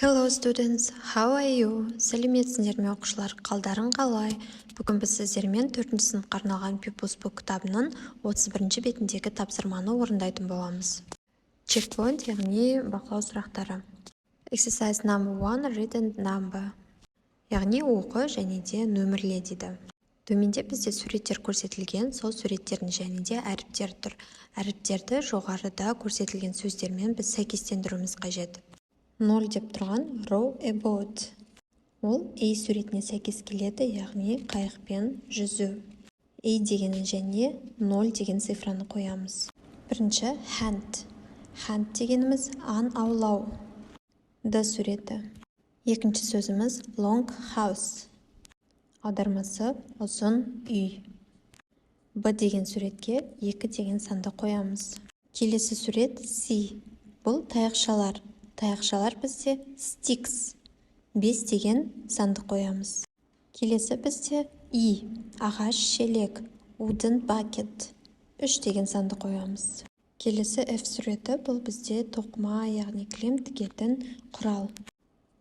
Hello students, how are you? Сәлеметсіңдер ме оқушылар, қалдарың қалай? Бүгін біз сіздермен 4-ші сыныпқа арналған People's Book кітабының 31-ші бетіндегі тапсырманы орындайтын боламыз. Checkpoint, яғни бақылау сұрақтары. Exercise number 1, read and number. Яғни оқы және де нөмірле дейді. Төменде бізде суреттер көрсетілген, сол суреттердің және де әріптер тұр. Әріптерді жоғарыда көрсетілген сөздермен біз сәйкестендіруіміз қажет. 0 деп тұрған row a boat. Ол A суретіне сәйкес келеді, яғни қайықпен жүзу. A дегені және 0 деген цифраны қоямыз. Бірінші hand. Hand дегеніміз аң аулау. D суреті. Екінші сөзіміз long house. Аудармасы ұзын үй. B деген суретке 2 деген санды қоямыз. Келесі сурет C. Бұл таяқшалар. Таяқшалар бізде sticks. 5 деген санды қоямыз. Келесі бізде E. Ағаш шелек. Wooden bucket. 3 деген санды қоямыз. Келесі F суреті бұл бізде тоқыма, яғни кілем тігетін құрал.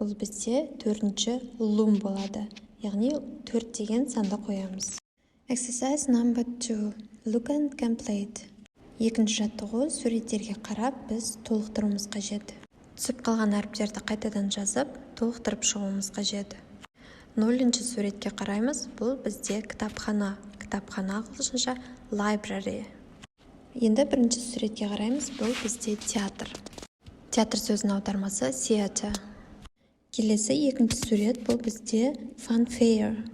Бұл бізде 4-ші loom болады. Яғни 4 деген санды қоямыз. Exercise number 2. Look and complete. Екінші жаттығу суреттерге қарап біз толықтыруымыз қажет. Түсіп қалған әріптерді қайтадан жазып, толықтырып шығуымыз қажет. 0-ші суретке қараймыз, бұл бізде кітапхана. Кітапхана ағылшынша library. Енді 1-ші суретке қараймыз, бұл бізде театр. Театр сөзінің аудармасы theater. Келесі 2-ші сурет, бұл бізде funfair,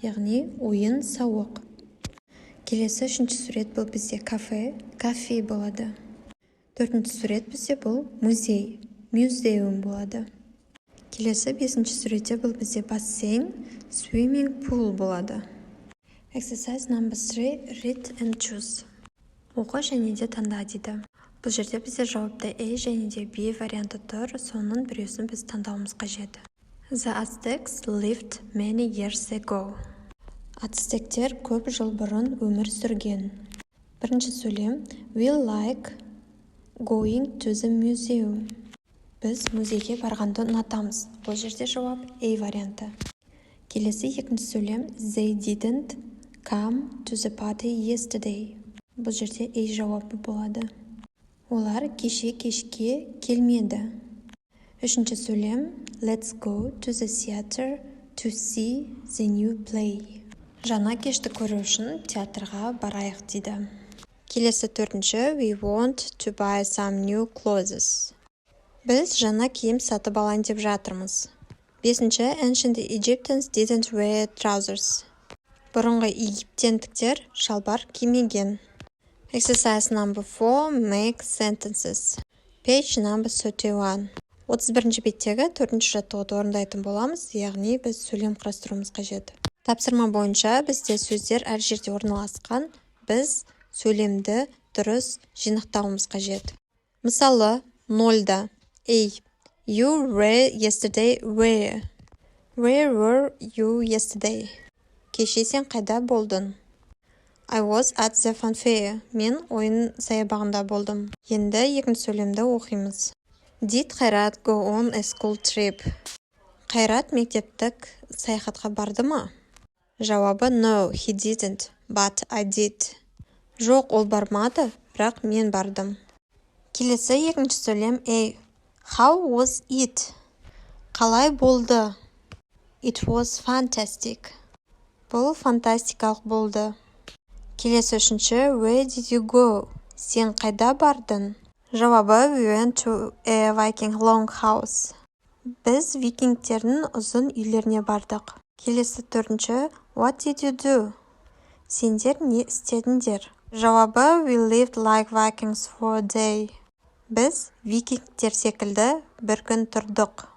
яғни ойын сауық. Келесі 3-ші сурет, бұл бізде кафе болады. 4-ші сурет бізде бұл музей. Museum болады. Келесі 5-ші суретте бұл бізде бассейн, swimming pool болады. Exercise number 3, read and choose. Оқы және де таңда дейді. Бұл жерде бізде жауапты A және де B варианты тұр, соның біреусін біз таңдауымыз қажет. The Aztecs lived many years ago. Ацтектер көп жыл бұрын өмір сүрген. Бірінші сөйлем, we like going to the museum. Біз музейге барғанды ұнатамыз. Бұл жерде жауап A варианты. Келесі 2-ші сөйлем, they didn't come to the party yesterday. Бұл жерде A жауабы болады. Олар кешке келмеді. 3-ші сөйлем, let's go to the theater to see the new play. Жаңа кешті көру үшін театрға барайық дейді. Келесі 4-ші, we want to buy some new clothes. Біз жаңа киім сатып алайын деп жатырмыз. 5-ші, ancient Egyptians didn't wear trousers. Бұрынғы египтендіктер шалбар кимеген. Exercise number 4, make sentences. Page number 31. 31-ші беттегі 4-ші жаттығуды орындайтын боламыз, яғни біз сөйлем құрастыруымыз қажет. Тапсырма бойынша бізде сөздер әр жерде орналасқан, біз сөйлемді дұрыс жинақтауымыз қажет. Мысалы, 0-да A. You were yesterday where? Where were you yesterday? Кеше сен қайда болдың? I was at the funfair. Мен ойын саябағында болдым. Енді 2-ші сөйлемді оқимыз. Did Қайрат go on a school trip? Қайрат мектептік саяхатқа барды ма? Жауабы no, he didn't, but I did. Жоқ, ол бармады, бірақ мен бардым. Келесі 2-ші сөйлем A. How was it? Қалай болды? It was fantastic. Бұл фантастикалық болды. Келесі 3-ші, where did you go? Сен қайда бардың? Жауабы we went to a Viking long house. Біз викингтердің ұзын үйлеріне бардық. Келесі 4-ші, what did you do? Сендер не істедіңдер? Жауабы we lived like Vikings for a day. Біз викингтер секілді бір күн тұрдық.